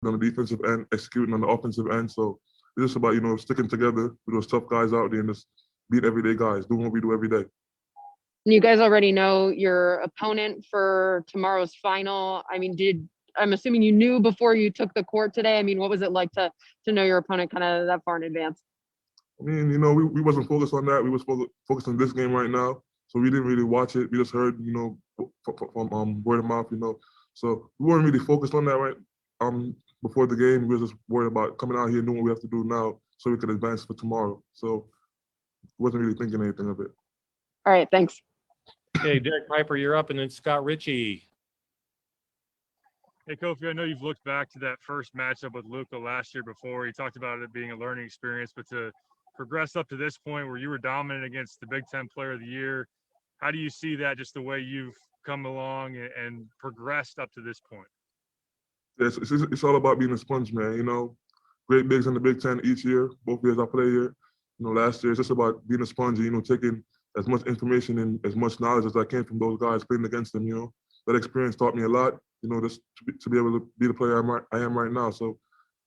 on the defensive end, executing on the offensive end. So it's just about, sticking together with those tough guys out there and just being everyday guys, doing what we do every day. You guys already know your opponent for tomorrow's final. I mean, I'm assuming you knew before you took the court today. I mean, what was it like to know your opponent kind of that far in advance? I mean, we wasn't focused on that. We was focused on this game right now. So we didn't really watch it. We just heard, from word of mouth, So we weren't really focused on that before the game. We were just worried about coming out here and doing what we have to do now so we could advance for tomorrow. So wasn't really thinking anything of it. All right, thanks. Okay, Derek Piper, you're up, and then Scott Ritchie. Hey, Kofi, I know you've looked back to that first matchup with Luka last year before. You talked about it being a learning experience, but to progress up to this point where you were dominant against the Big Ten Player of the Year, how do you see that, just the way you've come along and progressed up to this point? It's all about being a sponge, man. Great bigs in the Big Ten each year, both years I play here. Last year, it's just about being a sponge, taking as much information and as much knowledge as I can from those guys playing against them, That experience taught me a lot, just to be able to be the player I am right now. So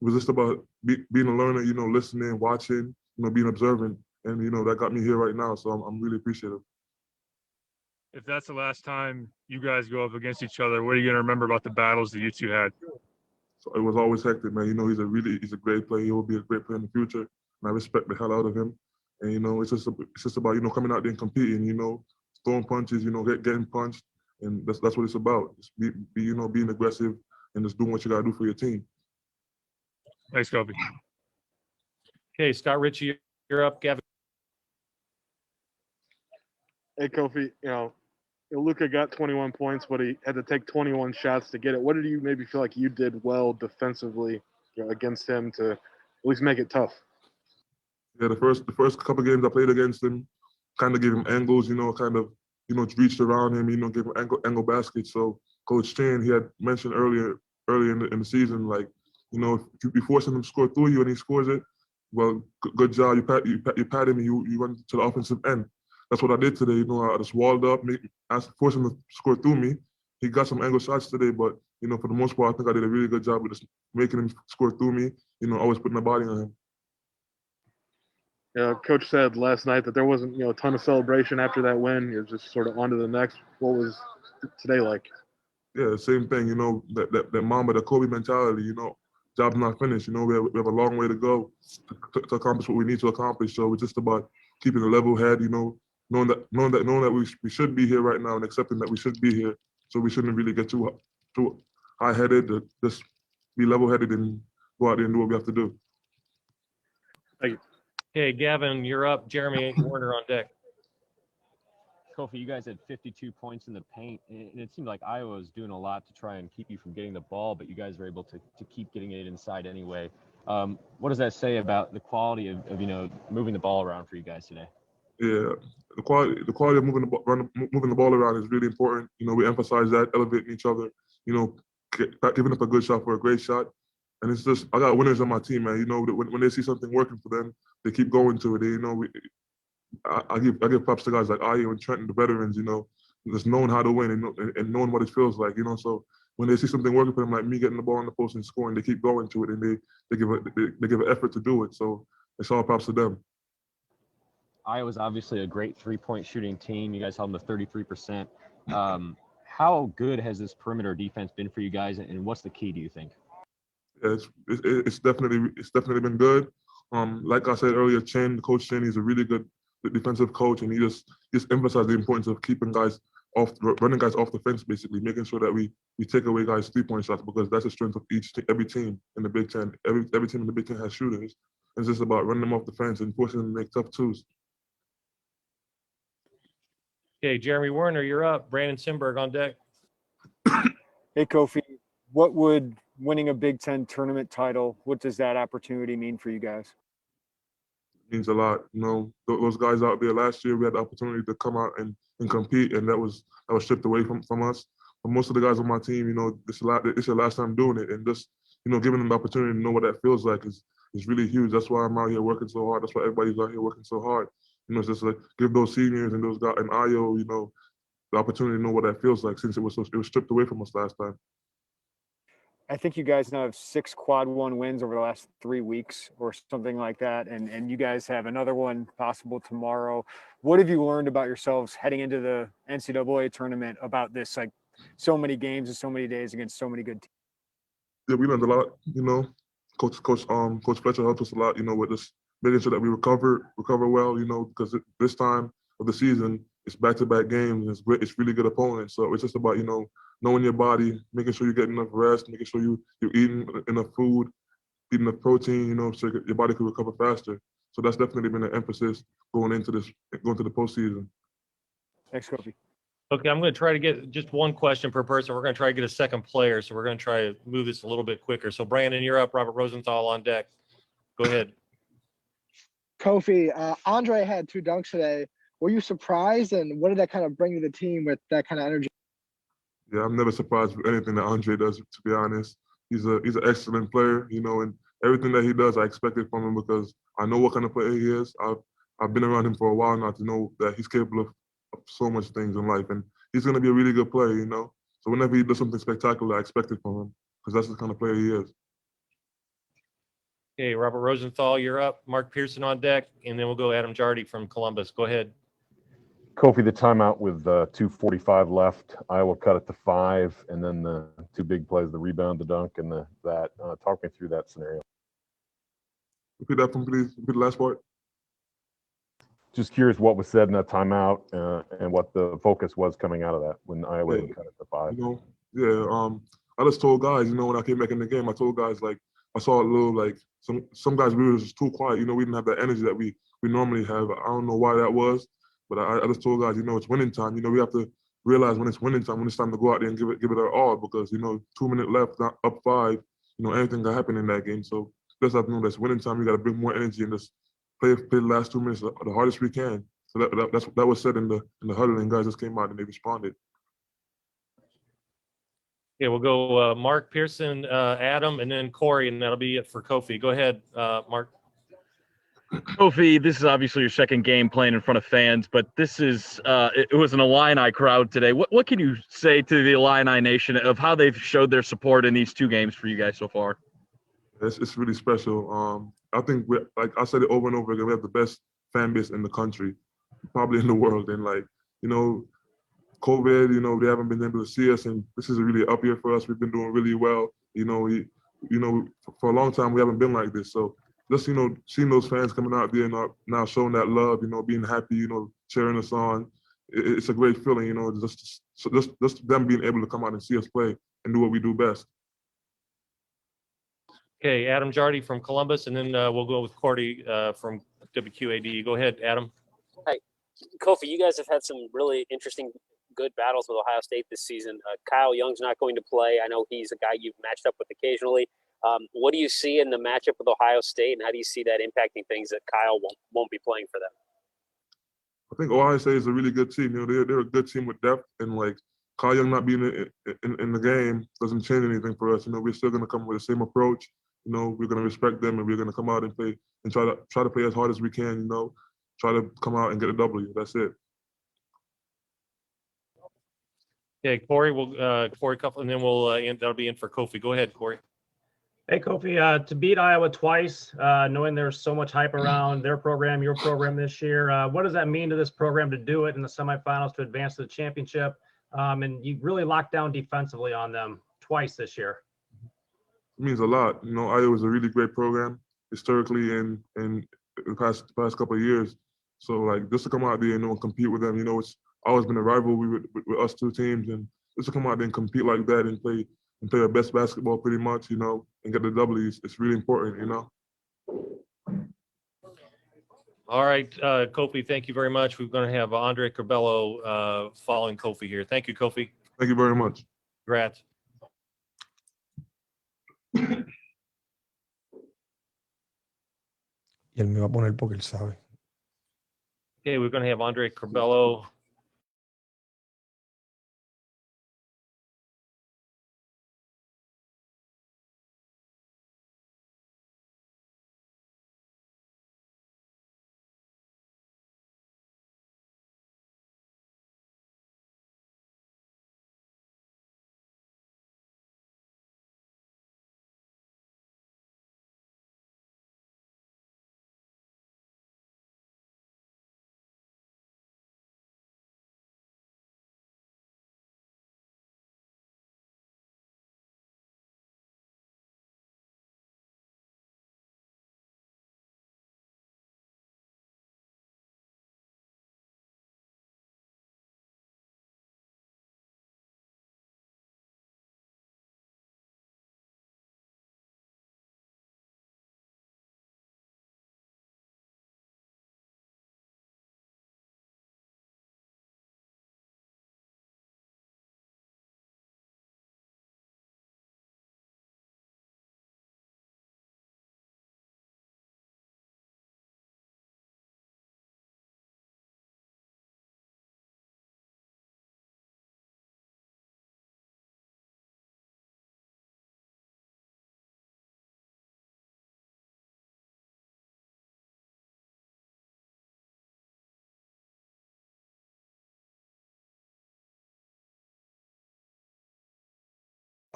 it was just about being a learner, listening, watching, being observant. And, that got me here right now. So I'm really appreciative. If that's the last time you guys go up against each other, what are you going to remember about the battles that you two had? So it was always hectic, man. He's a great player. He will be a great player in the future. And I respect the hell out of him. And, it's just about, coming out there and competing, throwing punches, getting punched. And that's what it's about. Just being aggressive and just doing what you got to do for your team. Thanks, Kofi. Okay, Scott Ritchie, you're up. Gavin. Hey, Kofi, Luka got 21 points, but he had to take 21 shots to get it. What did you maybe feel like you did well defensively against him to at least make it tough? Yeah, the first couple games I played against him, kind of gave him angles, reached around him, gave him angle baskets. So Coach Chan, he had mentioned earlier in the season, like, if you be forcing him to score through you and he scores it, well, good job. You pat him and you run to the offensive end. That's what I did today. I just walled up, forced him to score through me. He got some angle shots today, but, for the most part, I think I did a really good job with just making him score through me, always putting the body on him. Coach said last night that there wasn't, a ton of celebration after that win. You're just sort of on to the next. What was today like? Yeah, same thing, that Mamba, the Kobe mentality, job's not finished. We have a long way to go to accomplish what we need to accomplish. So it's just about keeping a level head, knowing that we should be here right now and accepting that we should be here. So we shouldn't really get too high-headed, just be level-headed and go out there and do what we have to do. Thank you. Okay, Gavin, you're up. Jeremy Warner on deck. Kofi, you guys had 52 points in the paint, and it seemed like Iowa was doing a lot to try and keep you from getting the ball, but you guys were able to keep getting it inside anyway. What does that say about the quality of moving the ball around for you guys today? Yeah, the quality of moving the ball around is really important. We emphasize that, elevating each other. Giving up a good shot for a great shot, and it's just I got winners on my team, man. When they see something working for them, they keep going to it. I give props to guys like Ayo and Trenton, the veterans. Just knowing how to win and knowing what it feels like. So when they see something working for them, like me getting the ball on the post and scoring, they keep going to it and they give an effort to do it. So it's all props to them. Iowa's obviously a great three-point shooting team. You guys held them to 33%. How good has this perimeter defense been for you guys, and what's the key, do you think? Yeah, it's definitely been good. Like I said earlier, Coach Chen, he's a really good defensive coach, and he just emphasized the importance of keeping guys running guys off the fence, basically making sure that we take away guys' three-point shots, because that's the strength of every team in the Big Ten. Every team in the Big Ten has shooters. It's just about running them off the fence and forcing them to make tough twos. Okay, Jeremy Warner, you're up. Brandon Simberg on deck. Hey, Kofi, what would winning a Big Ten tournament title, what does that opportunity mean for you guys? It means a lot. Those guys out there last year, we had the opportunity to come out and compete, and that was stripped away from us. But most of the guys on my team, it's your last time doing it, and just giving them the opportunity to know what that feels like is really huge. That's why I'm out here working so hard. That's why everybody's out here working so hard. It's just like give those seniors and those guys and Ayo, the opportunity to know what that feels like, since it was stripped away from us last time. I think you guys now have 6 quad one wins over the last 3 weeks or something like that. And you guys have another one possible tomorrow. What have you learned about yourselves heading into the NCAA tournament about this, like so many games and so many days against so many good teams? Yeah, we learned a lot, you know. Coach Fletcher helped us a lot, you know, with just making sure that we recover well, you know, because this time of the season, it's back-to-back games. It's really good opponents. So it's just about, you know, knowing your body, making sure you get enough rest, making sure you're eating enough food, eating enough protein, you know, so your body can recover faster. So that's definitely been an emphasis going to the postseason. Thanks, Kofi. Okay, I'm going to try to get just one question per person. We're going to try to get a second player, so we're going to try to move this a little bit quicker. So, Brandon, you're up. Robert Rosenthal on deck. Go ahead. Kofi, Andre had 2 dunks today. Were you surprised, and what did that kind of bring to the team with that kind of energy? Yeah, I'm never surprised with anything that Andre does, to be honest. He's an excellent player, you know, and everything that he does, I expect it from him because I know what kind of player he is. I've been around him for a while now to know that he's capable of so much things in life, and he's going to be a really good player, you know. So whenever he does something spectacular, I expect it from him because that's the kind of player he is. Okay, Robert Rosenthal, you're up. Mark Pearson on deck, and then we'll go Adam Jardy from Columbus. Go ahead. Kofi, the timeout with 2:45 left. Iowa cut it to 5, and then the 2 big plays, the rebound, the dunk, and that. Talk me through that scenario. Repeat that for me, please. Repeat the last part. Just curious what was said in that timeout and what the focus was coming out of that when Iowa cut it to 5. You know, yeah. I just told guys, you know, when I came back in the game, I told guys like I saw a little like some guys we were just too quiet. You know, we didn't have that energy that we normally have. I don't know why that was, but I just told guys, you know, it's winning time. You know, we have to realize when it's winning time, when it's time to go out there and give it our all because you know 2 minutes left, not up 5. You know, anything can happen in that game. So just have to know that's winning time. You got to bring more energy and just play the last 2 minutes the hardest we can. So that was said in the huddle, and guys just came out and they responded. Okay, we'll go Mark Pearson, Adam, and then Corey, and that'll be it for Kofi. Go ahead, Mark. Kofi, this is obviously your second game playing in front of fans, but this is it was an Illini crowd today. What can you say to the Illini Nation of how they've showed their support in these 2 games for you guys so far? It's really special. I think like I said it over and over again, we have the best fan base in the country, probably in the world, and like you know. COVID, you know, they haven't been able to see us, and this is a really up year for us. We've been doing really well. You know, for a long time we haven't been like this. So just you know, seeing those fans coming out there and now showing that love, you know, being happy, you know, cheering us on, it's a great feeling. You know, just them being able to come out and see us play and do what we do best. Okay, Adam Jardy from Columbus, and then we'll go with Cordy from WQAD. Go ahead, Adam. Hi, Kofi. You guys have had some really interesting, good battles with Ohio State this season. Kyle Young's not going to play. I know he's a guy you've matched up with occasionally. What do you see in the matchup with Ohio State, and how do you see that impacting things that Kyle won't be playing for them? I think Ohio State is a really good team. You know, they're a good team with depth, and like Kyle Young not being in the game doesn't change anything for us. You know, we're still going to come with the same approach. You know, we're going to respect them, and we're going to come out and play and try to play as hard as we can. You know, try to come out and get a W. That's it. Okay, Corey, Corey Couple, and then we'll that'll be in for Kofi. Go ahead, Corey. Hey, Kofi, to beat Iowa twice, knowing there's so much hype around their program, your program this year, what does that mean to this program to do it in the semifinals to advance to the championship? And you really locked down defensively on them twice this year. It means a lot. You know, Iowa's a really great program historically and in the past couple of years. So like just to come out there and compete with them, you know, it's always been a rivalry with us 2 teams, and just to come out there and compete like that and play our best basketball pretty much, you know, and get the W's, it's really important, you know. All right, Kofi, thank you very much. We're going to have Andre Curbelo following Kofi here. Thank you, Kofi. Thank you very much. Congrats. Y él me va a poner porque él sabe. Okay, we're going to have Andre Curbelo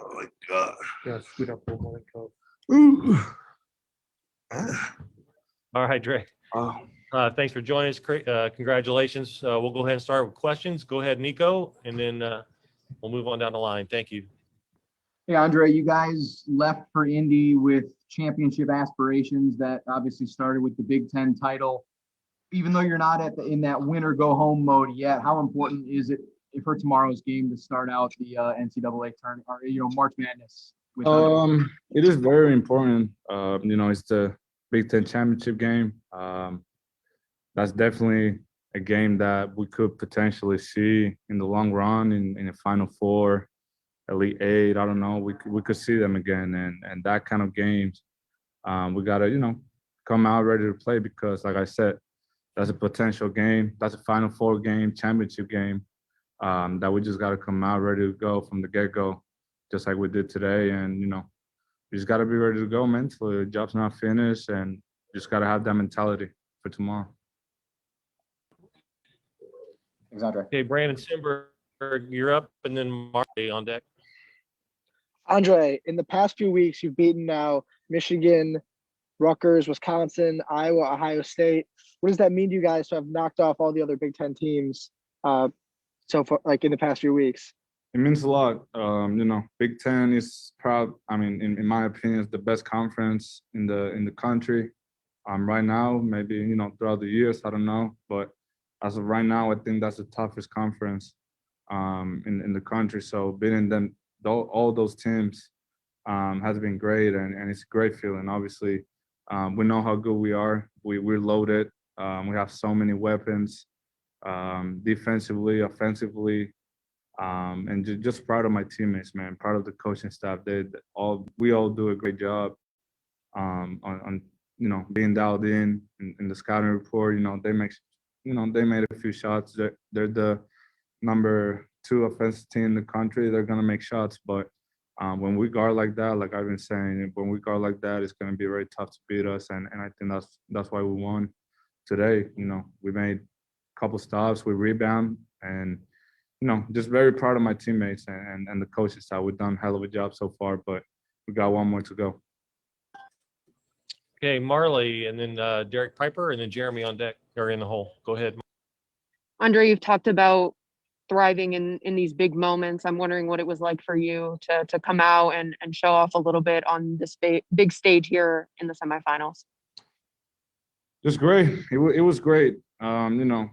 Oh my God. Yeah, scoot up a little more, Coach. Ooh. All right, Dre. Oh. Thanks for joining us. Congratulations. We'll go ahead and start with questions. Go ahead, Nico, and then we'll move on down the line. Thank you. Hey, Andre, you guys left for Indy with championship aspirations that obviously started with the Big Ten title. Even though you're not in that win or go home mode yet, how important is it for tomorrow's game to start out the NCAA tournament or March Madness? It is very important. It's the Big Ten championship game. That's definitely a game that we could potentially see in the long run in the Final Four, Elite Eight. I don't know. We could see them again, and that kind of games, we gotta come out ready to play because, like I said, that's a potential game. That's a Final Four game, championship game, that we just gotta come out ready to go from the get-go, just like we did today. And you just gotta be ready to go mentally. The job's not finished, and just gotta have that mentality for tomorrow. Thanks, Andre. Okay, Brandon Simberg, you're up, and then Marley on deck. Andre, in the past few weeks, you've beaten now Michigan, Rutgers, Wisconsin, Iowa, Ohio State. What does that mean to you guys to have knocked off all the other Big Ten teams so far, like in the past few weeks? It means a lot. Big Ten is proud. I mean, in my opinion, it's the best conference in the country. Right now, maybe throughout the years, I don't know, but as of right now, I think that's the toughest conference in the country. So beating them, all those teams, has been great, and it's a great feeling. Obviously, we know how good we are. We're loaded. We have so many weapons, defensively, offensively, and just proud of my teammates, man. Proud of the coaching staff. We all do a great job on being dialed in the scouting report. They made a few shots. They're the number 2 offensive team in the country. They're gonna make shots, but when we guard like that, like I've been saying, when we guard like that, it's gonna be very tough to beat us. And I think that's why we won today. We made a couple stops, we rebound, and just very proud of my teammates and the coaching staff. We've done a hell of a job so far, but we got one more to go. Okay, Marley, and then Derek Piper, and then Jeremy on deck or in the hole. Go ahead. Andre, you've talked about thriving in these big moments. I'm wondering what it was like for you to come out and show off a little bit on this big stage here in the semifinals. Just great. It was great. I'm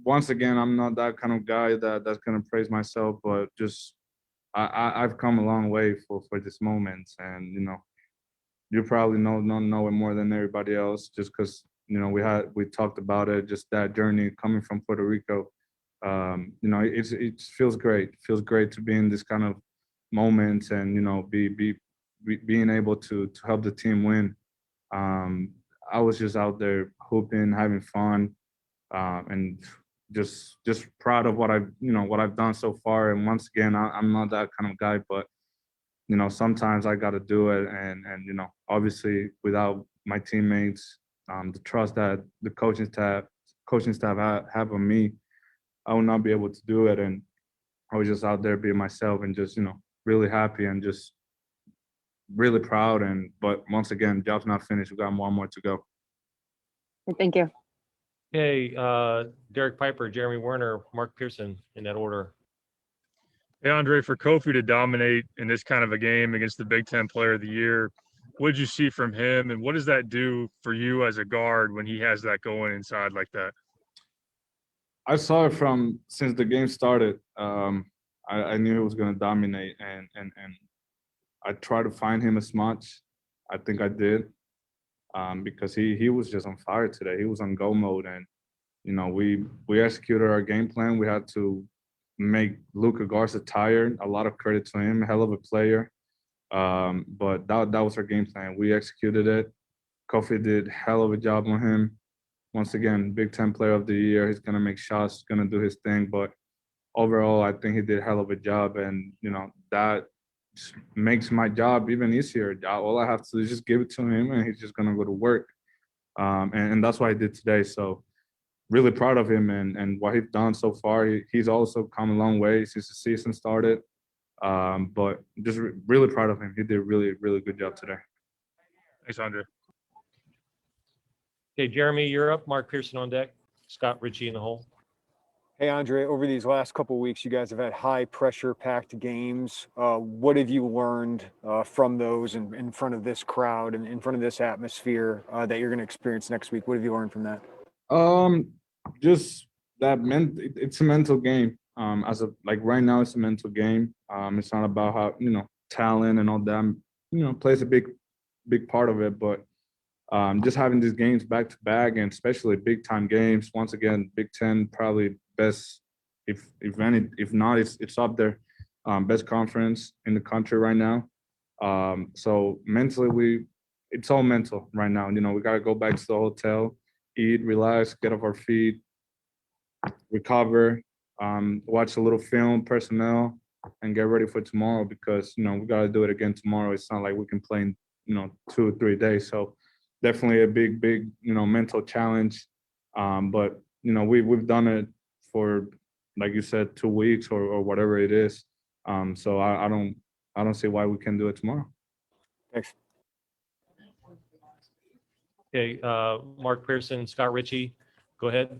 once again, I'm not that kind of guy that's gonna praise myself, but just I've come a long way for this moment, and you probably know it more than everybody else, just because we talked about it, just that journey coming from Puerto Rico. It feels great. It feels great to be in this kind of moments and being able to help the team win. I was just out there hooping, having fun, and just proud of what I've done so far. And once again, I'm not that kind of guy, but sometimes I got to do it. And obviously without my teammates, the trust that the coaching staff have on me, I would not be able to do it. And I was just out there being myself and just, really happy and just really proud. But once again, job's not finished. We got one more to go. Thank you. Okay, Derek Piper, Jeremy Werner, Mark Pearson, in that order. Hey, Andre, for Kofi to dominate in this kind of a game against the Big Ten Player of the Year, what did you see from him, and what does that do for you as a guard when he has that going inside like that? I saw it since the game started. I knew he was going to dominate, and I tried to find him as much. I think I did, because he was just on fire today. He was on go mode, and we executed our game plan. We had to make Luka Garza tired. A lot of credit to him, hell of a player. But that was our game plan. We executed it. Kofi did hell of a job on him. Once again, Big Ten Player of the Year. He's gonna make shots, gonna do his thing. But overall, I think he did a hell of a job, and that makes my job even easier. All I have to do is just give it to him, and he's just gonna go to work. And that's what I did today. So really proud of him and what he's done so far. He's also come a long way since the season started. But just really proud of him. He did a really, really good job today. Thanks, Andre. Okay, Jeremy, you're up. Mark Pearson on deck. Scott Ritchie in the hole. Hey, Andre, over these last couple of weeks, you guys have had high pressure packed games. What have you learned from those in front of this crowd and in front of this atmosphere that you're going to experience next week? What have you learned from that? Just that it's a mental game. Like right now, it's a mental game. It's not about how, talent and all that, plays a big part of it, but just having these games back to back, and especially big time games. Once again, Big Ten probably best, if not, it's up there, best conference in the country right now. So mentally, it's all mental right now. We got to go back to the hotel, eat, relax, get off our feet, recover, watch a little film, personnel, and get ready for tomorrow, because we got to do it again tomorrow. It's not like we can play in 2 or 3 days. So definitely a big mental challenge. But we've done it for, like you said, 2 weeks or whatever it is. So I don't see why we can't do it tomorrow. Thanks. Okay, Mark Pearson, Scott Ritchie, go ahead.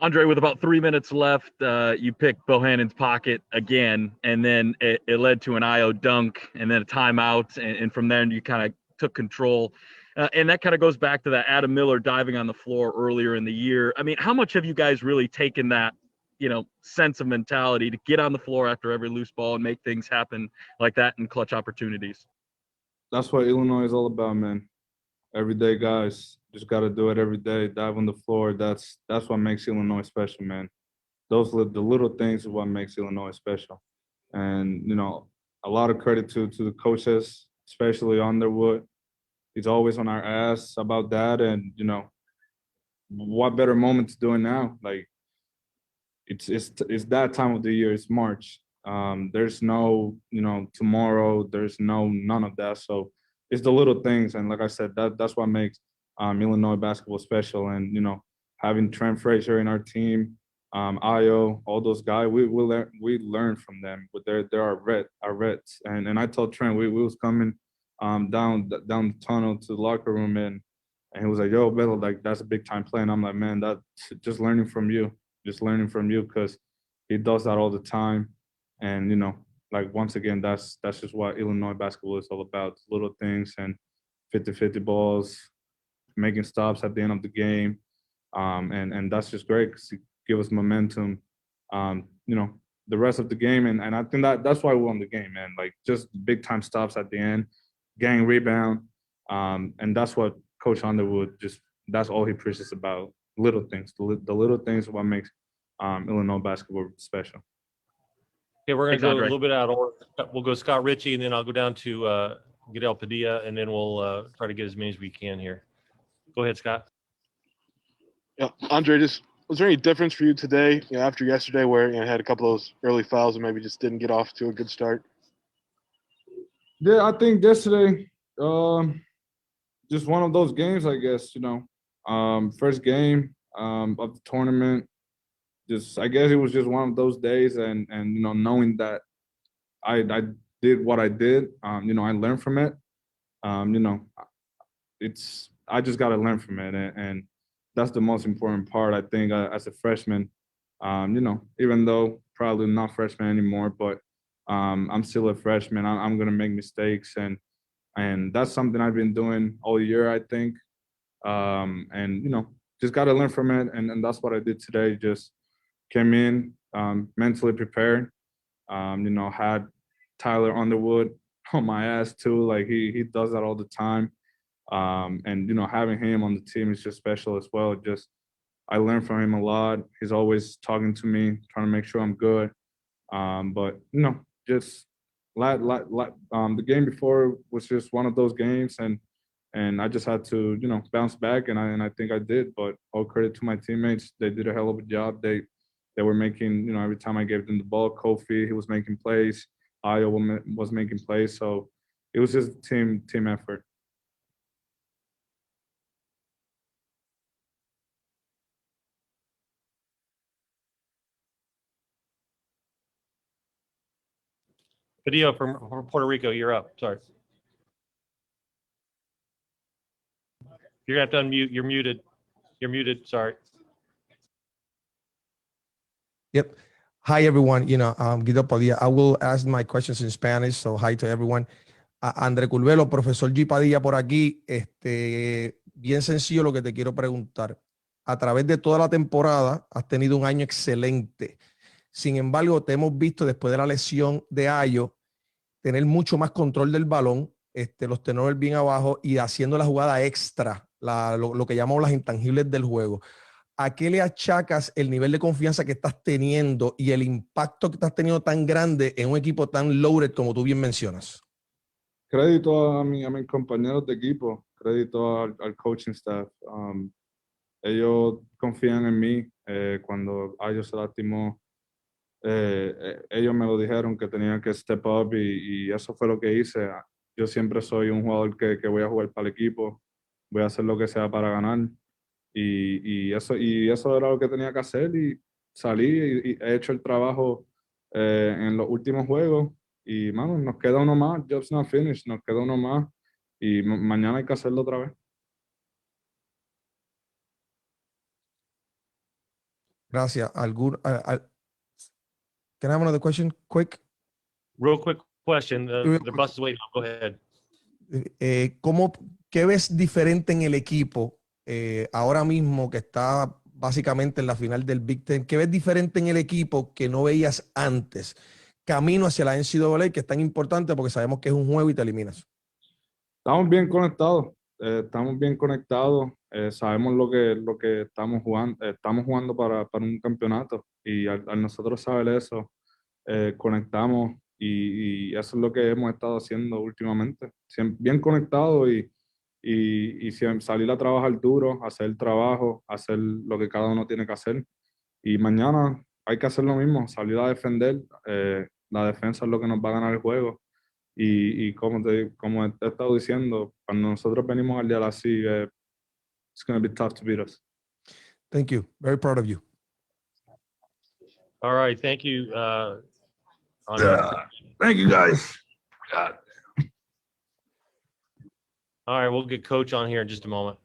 Andre, with about 3 minutes left, you picked Bohannon's pocket again, and then it led to an IO dunk and then a timeout. And from there, you kind of took control. And that kind of goes back to that Adam Miller diving on the floor earlier in the year. I mean, how much have you guys really taken that, sense of mentality to get on the floor after every loose ball and make things happen like that in clutch opportunities? That's what Illinois is all about, man. Everyday guys just got to do it every day. Dive on the floor. That's what makes Illinois special, man. The little things is what makes Illinois special. And a lot of credit to the coaches, especially Underwood. He's always on our ass about that. And what better moment to do it now? Like it's that time of the year. It's March. There's no tomorrow. There's none of that. So it's the little things, and like I said, that's what makes Illinois basketball special. And having Trent Frazier in our team, Io, all those guys, we learn from them. But they're our vets. And I told Trent we was coming down the tunnel to the locker room, and he was like, "Yo, Bello, like that's a big time play." And I'm like, "Man, that's just learning from you, because he does that all the time." And like once again, that's just what Illinois basketball is all about. Little things and 50-50 balls, making stops at the end of the game. And that's just great because it gives us momentum, the rest of the game. And I think that's why we won the game, man. Like just big time stops at the end, gang rebound. And that's what Coach Underwood that's all he preaches about. Little things, the little things are what makes Illinois basketball special. Okay, we're going Thanks, to go Andre. a little bit out of order. We'll go Scott Ritchie, and then I'll go down to Goodell Padilla, and then we'll try to get as many as we can here. Go ahead, Scott. Yeah, Andre, was there any difference for you today, after yesterday, where you had a couple of those early fouls and maybe just didn't get off to a good start? Yeah, I think yesterday, just one of those games, I guess. First game of the tournament. I guess it was just one of those days, and knowing that I did what I did, I learned from it. I just got to learn from it, and that's the most important part, I think, as a freshman. Even though probably not freshman anymore, but I'm still a freshman. I'm gonna make mistakes, and that's something I've been doing all year, I think. And just got to learn from it, and that's what I did today. Just came in mentally prepared. Had Tyler Underwood on my ass too. Like he does that all the time. And having him on the team is just special as well. I learned from him a lot. He's always talking to me, trying to make sure I'm good. But just the game before was just one of those games, and I just had to bounce back, and I think I did. But all credit to my teammates. They did a hell of a job. They were making, every time I gave them the ball, Kofi, he was making plays. Iowa was making plays. So it was just a team effort. Padilla from Puerto Rico, you're up. Sorry. You're gonna have to unmute. You're muted. You're muted. Sorry. Yep. Hi, everyone. Guido Padilla. I will ask my questions in Spanish, so hi to everyone. André Curbelo, profesor G. Padilla por aquí. Bien sencillo lo que te quiero preguntar. A través de toda la temporada has tenido un año excelente. Sin embargo, te hemos visto después de la lesión de Ayo tener mucho más control del balón, los tenores bien abajo y haciendo la jugada extra, lo que llamamos las intangibles del juego. ¿A qué le achacas el nivel de confianza que estás teniendo y el impacto que estás teniendo tan grande en un equipo tan loaded como tú bien mencionas? Crédito a mis compañeros de equipo, crédito al coaching staff. Ellos confían en mí. Cuando Ayo se lastimó, ellos me lo dijeron que tenía que step up y eso fue lo que hice. Yo siempre soy un jugador que voy a jugar para el equipo, voy a hacer lo que sea para ganar y eso era lo que tenía que hacer y salí y he hecho el trabajo en los últimos juegos y mano, nos queda uno más, job's not finished, nos queda uno más y mañana hay que hacerlo otra vez. Gracias. Can I have another question quick? Real quick question. The bus is waiting. Go ahead. ¿Qué ves diferente en el equipo ahora mismo que está básicamente en la final del Big Ten? ¿Qué ves diferente en el equipo que no veías antes? Camino hacia la NCAA, que es tan importante porque sabemos que es un juego y te eliminas. Estamos bien conectados, sabemos lo que estamos jugando para un campeonato y al nosotros saber eso, conectamos y eso es lo que hemos estado haciendo últimamente, bien conectados y salir a trabajar duro, hacer el trabajo, hacer lo que cada uno tiene que hacer y mañana hay que hacer lo mismo, salir a defender, la defensa es lo que nos va a ganar el juego. Y como he estado diciendo, cuando nosotros venimos al día de la SIG, it's going to be tough to beat us. Thank you. Very proud of you. All right. Thank you. Thank you, guys. God. All right. We'll get Coach on here in just a moment.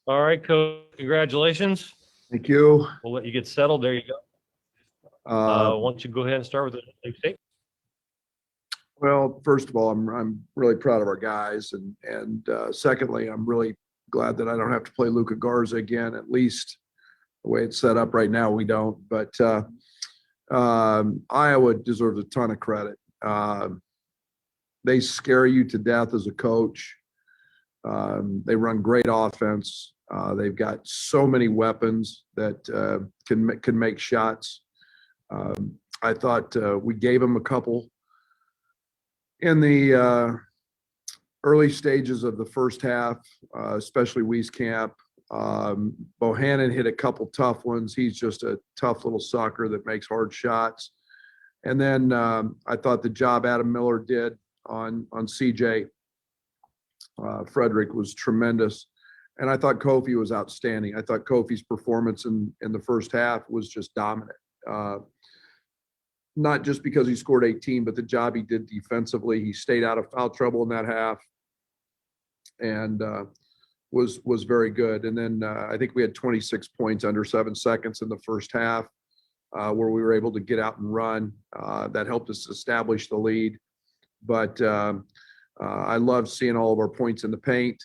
All right, Coach. Congratulations. Thank you. We'll let you get settled. There you go. Why don't you go ahead and start with the state? Well, first of all, I'm really proud of our guys, and secondly, I'm really glad that I don't have to play Luka Garza again. At least the way it's set up right now, we don't. But Iowa deserves a ton of credit. They scare you to death as a coach. They run great offense. They've got so many weapons that can make shots. I thought we gave them a couple in the early stages of the first half, especially Wieskamp. Bohannon hit a couple tough ones. He's just a tough little sucker that makes hard shots. And then I thought the job Adam Miller did on CJ Frederick was tremendous. And I thought Kofi was outstanding. I thought Kofi's performance in the first half was just dominant. Not just because he scored 18, but the job he did defensively. He stayed out of foul trouble in that half and was very good. And then I think we had 26 points under 7 seconds in the first half. where we were able to get out and run. That helped us establish the lead. But I love seeing all of our points in the paint.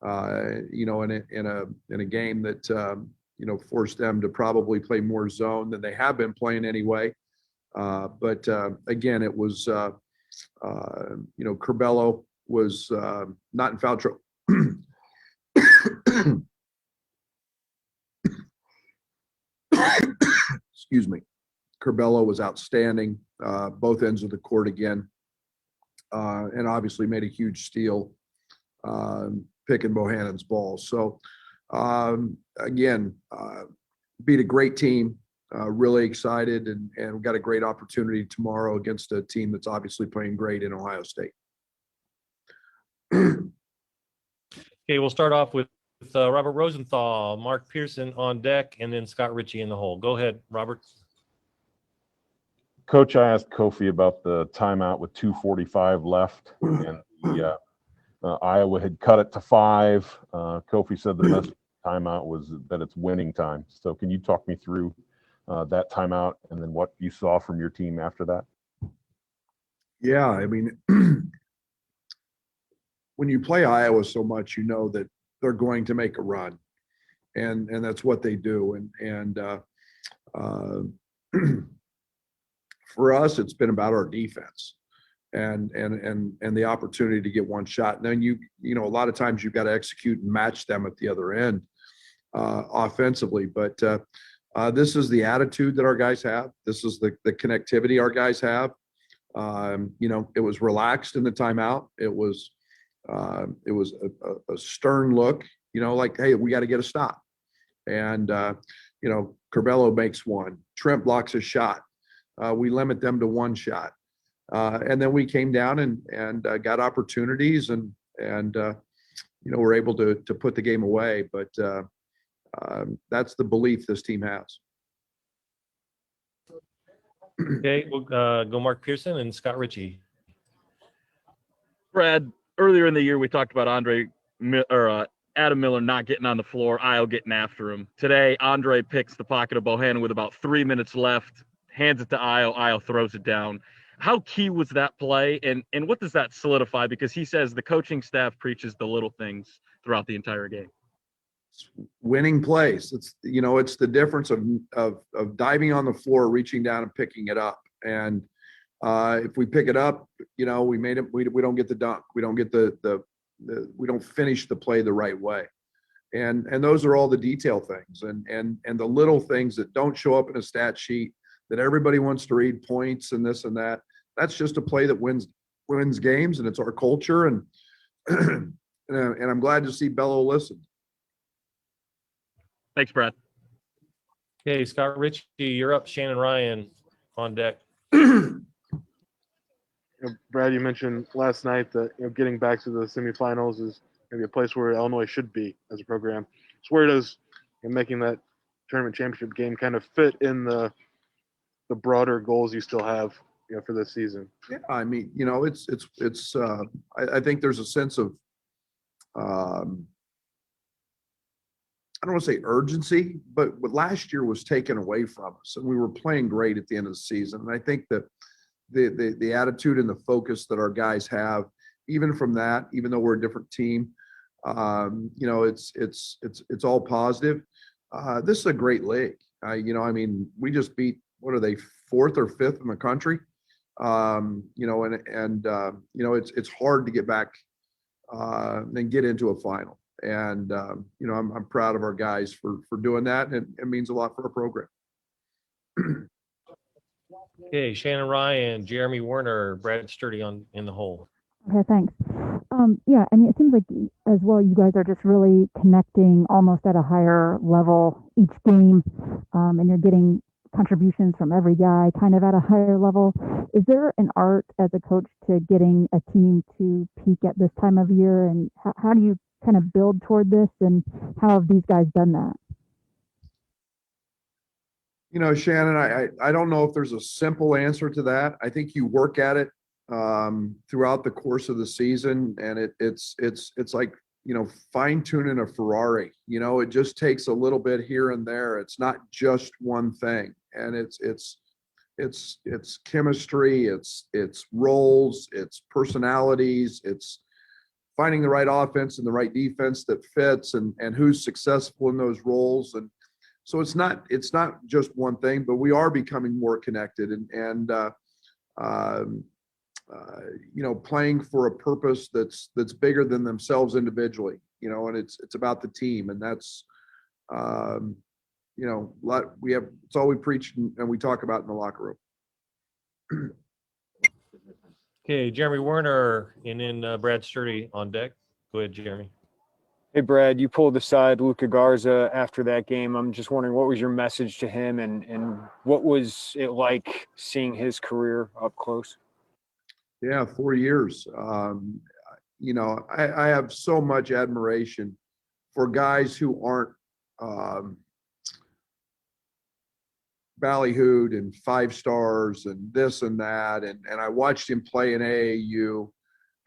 In a game that forced them to probably play more zone than they have been playing anyway. But again, it was Curbelo was not in foul trouble. Excuse me. Curbelo was outstanding, both ends of the court again, and obviously made a huge steal, picking Bohannon's ball. So again, beat a great team. Really excited, and we've got a great opportunity tomorrow against a team that's obviously playing great in Ohio State. Okay, we'll start off with Robert Rosenthal, Mark Pearson on deck, and then Scott Ritchie in the hole. Go ahead, Robert. Coach, I asked Kofi about the timeout with 2:45 left, and Iowa had cut it to 5. Kofi said the best timeout was that it's winning time. So can you talk me through that timeout and then what you saw from your team after that? Yeah, I mean, when you play Iowa so much, you know that they're going to make a run, and that's what they do. And for us, it's been about our defense and the opportunity to get one shot. And then you know a lot of times you've got to execute and match them at the other end offensively. But this is the attitude that our guys have. This is the connectivity our guys have. It was relaxed in the timeout. It was a stern look, like, hey, we got to get a stop. And, Curbelo makes one. Trent blocks a shot. We limit them to one shot. And then we came down and got opportunities and we're able to put the game away. But that's the belief this team has. Okay, we'll go Mark Pearson and Scott Ritchie. Brad, earlier in the year, we talked about Adam Miller not getting on the floor, Io getting after him. Today, Andre picks the pocket of Bohannon with about 3 minutes left, hands it to Io throws it down. How key was that play, and what does that solidify? Because he says the coaching staff preaches the little things throughout the entire game. Winning plays. It's the difference of diving on the floor, reaching down and picking it up. And if we pick it up, we made it. We don't get the dunk. We don't get we don't finish the play the right way. And those are all the detail things and the little things that don't show up in a stat sheet that everybody wants to read points and this and that. That's just a play that wins games, and it's our culture. And and I'm glad to see Bello listen. Thanks, Brad. Okay, Scott Ritchie, you're up. Shannon Ryan on deck. Brad, you mentioned last night that getting back to the semifinals is maybe a place where Illinois should be as a program. So where does making that tournament championship game kind of fit in the broader goals you still have for this season? Yeah, I mean, it's I think there's a sense of I don't want to say urgency, but what last year was taken away from us, and we were playing great at the end of the season. And I think that the attitude and the focus that our guys have, even from that, even though we're a different team, it's all positive. This is a great league. We just beat, what are they, 4th or 5th in the country? It's hard to get back and get into a final. And I'm proud of our guys for doing that, and it means a lot for our program. Okay, Shannon Ryan, Jeremy Werner, Brad Sturdy in the hole. Okay, thanks. Yeah, I mean, it seems like as well, you guys are just really connecting almost at a higher level each game, and you're getting contributions from every guy kind of at a higher level. Is there an art as a coach to getting a team to peak at this time of year, and how do you kind of build toward this, and how have these guys done that? Shannon, I don't know if there's a simple answer to that. I think you work at it throughout the course of the season, and it's like fine tuning a Ferrari. It just takes a little bit here and there. It's not just one thing, and it's chemistry, it's roles, it's personalities, it's finding the right offense and the right defense that fits, and who's successful in those roles. And so it's not just one thing, but we are becoming more connected and playing for a purpose that's bigger than themselves individually, and it's about the team. And that's, it's all we preach and we talk about in the locker room. Okay, Jeremy Werner and then Brad Sturdy on deck. Go ahead, Jeremy. Hey, Brad, you pulled aside Luka Garza after that game. I'm just wondering, what was your message to him, and what was it like seeing his career up close? Yeah, 4 years. I have so much admiration for guys who aren't ballyhooed and 5 stars and this and that. And I watched him play in AAU,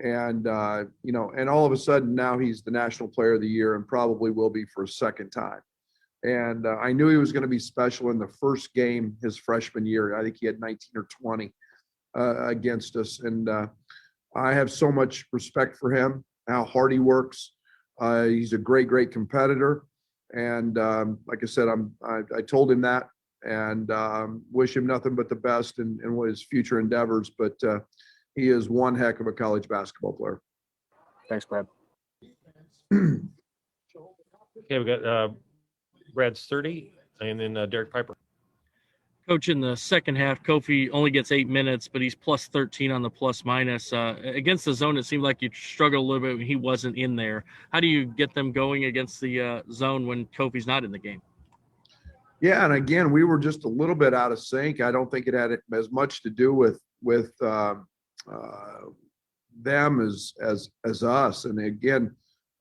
and and all of a sudden now he's the National Player of the Year and probably will be for a second time. And I knew he was going to be special in the first game his freshman year. I think he had 19 or 20 against us. And I have so much respect for him, how hard he works. He's a great competitor. And like I said, I told him that, and wish him nothing but the best in his future endeavors. But he is one heck of a college basketball player. Thanks, Brad. Okay, we got Brad Sturdy and then Derek Piper. Coach, in the second half, Kofi only gets 8 minutes, but he's plus 13 on the plus minus. Against the zone, it seemed like you struggled a little bit when he wasn't in there. How do you get them going against the zone when Kofi's not in the game? Yeah, and again, we were just a little bit out of sync. I don't think it had as much to do with them as us. And again,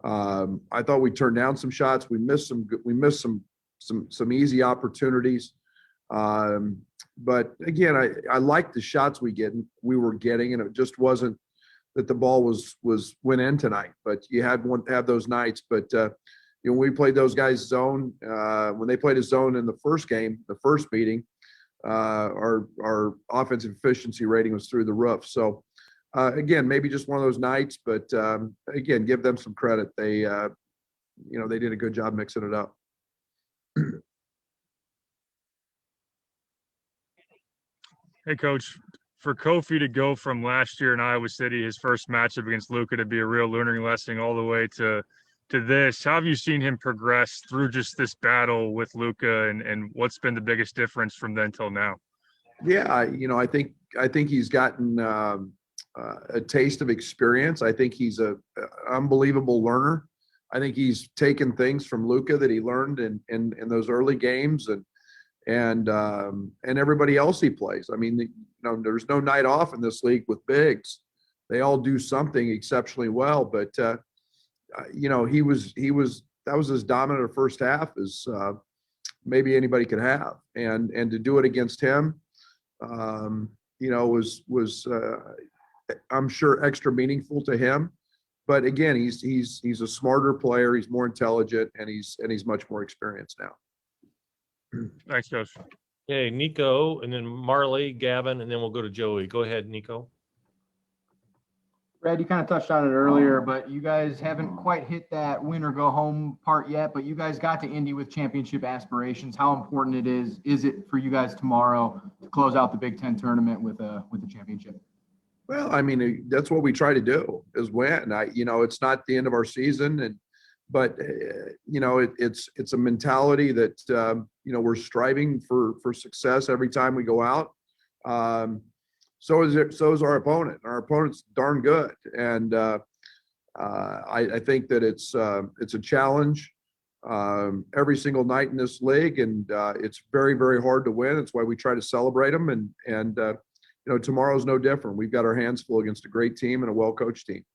I thought we turned down some shots. We missed some easy opportunities. But again, I liked the shots we were getting, and it just wasn't that the ball went in tonight. But you have those nights. But when we played those guys zone, when they played a zone in the first game, the first meeting, our offensive efficiency rating was through the roof. So again, maybe just one of those nights, but again, give them some credit. They did a good job mixing it up. Hey, Coach, for Kofi to go from last year in Iowa City, his first matchup against Luka, to be a real learning lesson all the way to this, how have you seen him progress through just this battle with Luka, and what's been the biggest difference from then till now? Yeah, I think he's gotten a taste of experience. I think he's an unbelievable learner. I think he's taken things from Luka that he learned in those early games and everybody else he plays. I mean, there's no night off in this league with bigs. They all do something exceptionally well, but that was as dominant a first half as maybe anybody could have, and to do it against him, was I'm sure extra meaningful to him. But again, he's a smarter player. He's more intelligent, and he's much more experienced now. Thanks, Coach. Okay, Nico, and then Marley, Gavin, and then we'll go to Joey. Go ahead, Nico. Brad, you kind of touched on it earlier, but you guys haven't quite hit that win or go home part yet, but you guys got to Indy with championship aspirations. How important is it for you guys tomorrow to close out the Big Ten tournament with a championship? Well, I mean, that's what we try to do, is win. It's not the end of our season, but it's a mentality that we're striving for success every time we go out. So is our opponent. Our opponent's darn good, and I think that it's a challenge every single night in this league, and it's very, very hard to win. It's why we try to celebrate them, and tomorrow's no different. We've got our hands full against a great team and a well-coached team.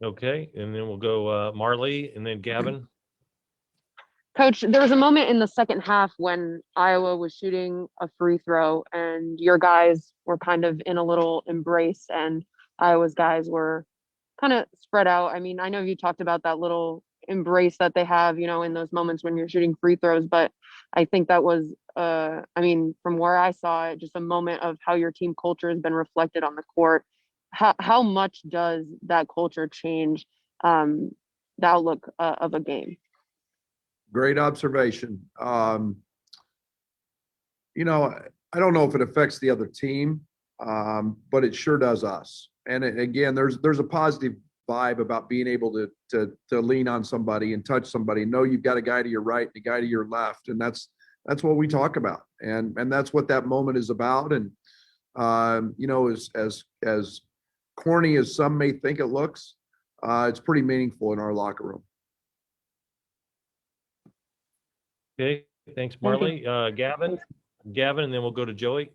Okay, and then we'll go Marley, and then Gavin. Coach, there was a moment in the second half when Iowa was shooting a free throw and your guys were kind of in a little embrace, and Iowa's guys were kind of spread out. I mean, I know you talked about that little embrace that they have, you know, in those moments when you're shooting free throws, but I think that was, I mean, from where I saw it, just a moment of how your team culture has been reflected on the court. How much does that culture change the outlook of a game? Great observation. You know, I don't know if it affects the other team, but it sure does us. And again, there's a positive vibe about being able to lean on somebody and touch somebody. Know you've got a guy to your right and a guy to your left, and that's what we talk about, and that's what that moment is about. And you know, as corny as some may think it looks, it's pretty meaningful in our locker room. Okay, thanks, Marley. Gavin, and then we'll go to Joey.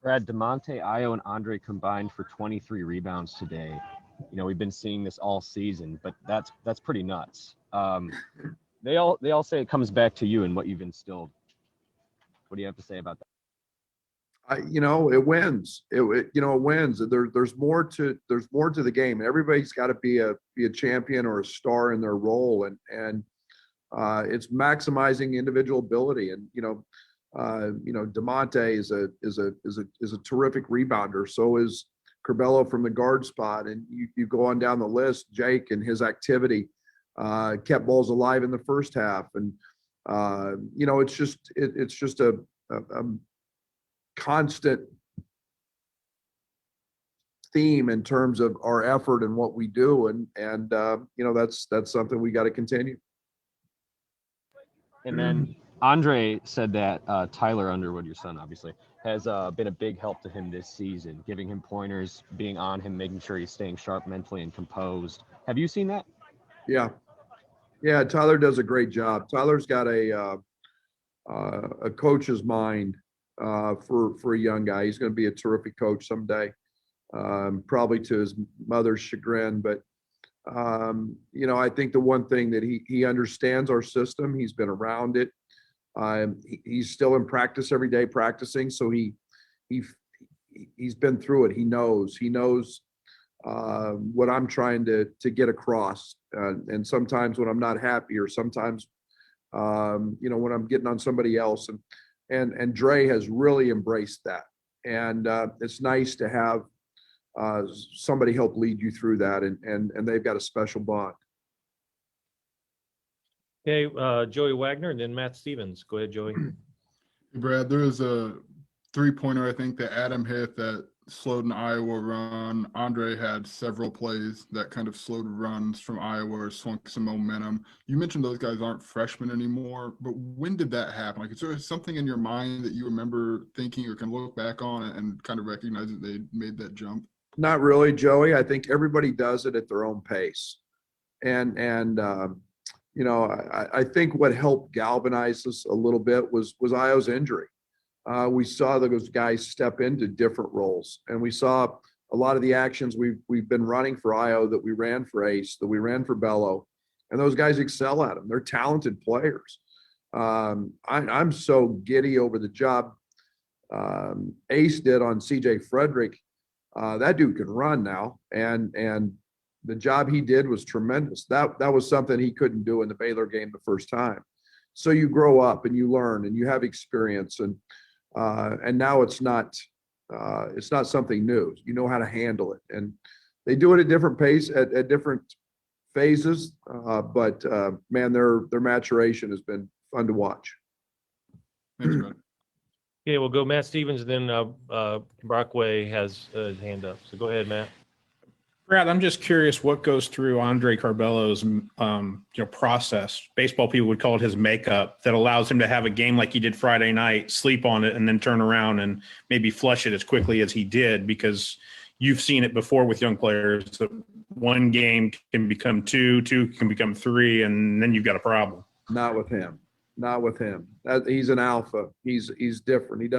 Brad, DeMonte, Io, and Andre combined for 23 rebounds today. You know, we've been seeing this all season, but that's pretty nuts. They all say it comes back to you and what you've instilled. What do you have to say about that? You know, it wins. It wins. There's more to the game. Everybody's got to be a champion or a star in their role, and it's maximizing individual ability. And you know, DeMonte is a terrific rebounder. So is Curbelo from the guard spot, and you go on down the list. Jake and his activity kept balls alive in the first half, and you know, it's just a constant theme in terms of our effort and what we do, and you know, that's something we got to continue. And then Andre said that Tyler Underwood, your son, obviously, has been a big help to him this season, giving him pointers, being on him, making sure he's staying sharp mentally and composed. Have you seen that? Yeah, Tyler does a great job. Tyler's got a coach's mind for a young guy. He's going to be a terrific coach someday, probably to his mother's chagrin. But you know, I think the one thing that he understands our system. He's been around it. He's still in practice every day, practicing. So he's been through it. He knows what I'm trying to get across. And sometimes when I'm not happy, or sometimes you know, when I'm getting on somebody else, and Dre has really embraced that. And it's nice to have somebody help lead you through that, and they've got a special bond. Okay, Joey Wagner, and then Matt Stevens. Go ahead, Joey. Brad, there was a three-pointer, I think, that Adam hit that slowed an Iowa run. Andre had several plays that kind of slowed runs from Iowa or swung some momentum. You mentioned those guys aren't freshmen anymore, but when did that happen? Like, is there something in your mind that you remember thinking or can look back on and kind of recognize that they made that jump? Not really, Joey. I think everybody does it at their own pace. And you know, I think what helped galvanize us a little bit was Io's injury. We saw those guys step into different roles, and we saw a lot of the actions we've been running for Io that we ran for Ace, that we ran for Bello, and those guys excel at them. They're talented players. I'm so giddy over the job Ace did on CJ Frederick. That dude can run now, and the job he did was tremendous. That was something he couldn't do in the Baylor game the first time. So you grow up and you learn and you have experience, and now it's not something new. You know how to handle it, and they do it at different pace at different phases. But man, their maturation has been fun to watch. Thanks, man. Okay, we'll go Matt Stevens, and then Brockway has his hand up. So go ahead, Matt. Brad, I'm just curious what goes through Andre Curbelo's process. Baseball people would call it his makeup, that allows him to have a game like he did Friday night, sleep on it, and then turn around and maybe flush it as quickly as he did, because you've seen it before with young players that one game can become two can become three, and then you've got a problem. Not with him. He's an alpha. He's different.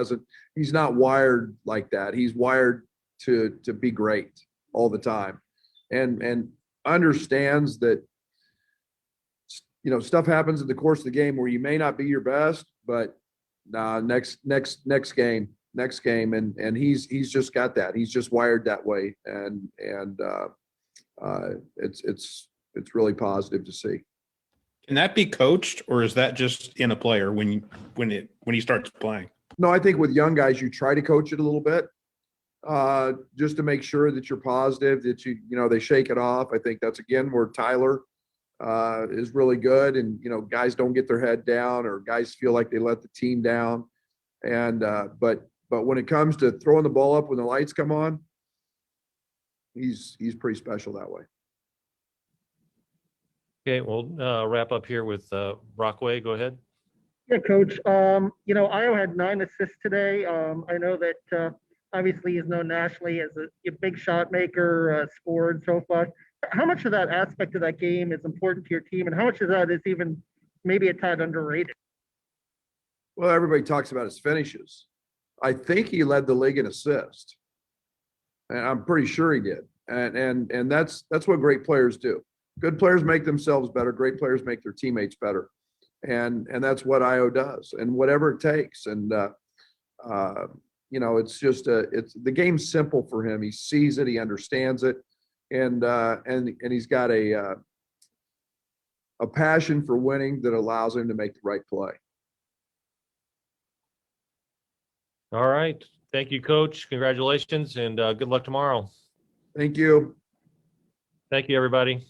He's not wired like that. He's wired to be great all the time, and understands that, you know, stuff happens in the course of the game where you may not be your best, but next game next game, and he's just got that. He's just wired that way, and it's really positive to see. Can that be coached, or is that just in a player when he starts playing? No, I think with young guys, you try to coach it a little bit, just to make sure that you're positive, that they shake it off. I think that's again where Tyler is really good, and guys don't get their head down, or guys feel like they let the team down. And but when it comes to throwing the ball up when the lights come on, he's pretty special that way. Okay, we'll wrap up here with Brockway. Go ahead. Yeah, Coach. Iowa had 9 assists today. I know that obviously he's known nationally as a big shot maker, scorer, and so forth. How much of that aspect of that game is important to your team, and how much of that is even maybe a tad underrated? Well, everybody talks about his finishes. I think he led the league in assists, and I'm pretty sure he did. And that's what great players do. Good players make themselves better. Great players make their teammates better, and that's what Io does, and whatever it takes. And it's just it's the game's simple for him. He sees it, he understands it, and he's got a passion for winning that allows him to make the right play. All right. Thank you, Coach. Congratulations, and good luck tomorrow. Thank you. Thank you, everybody.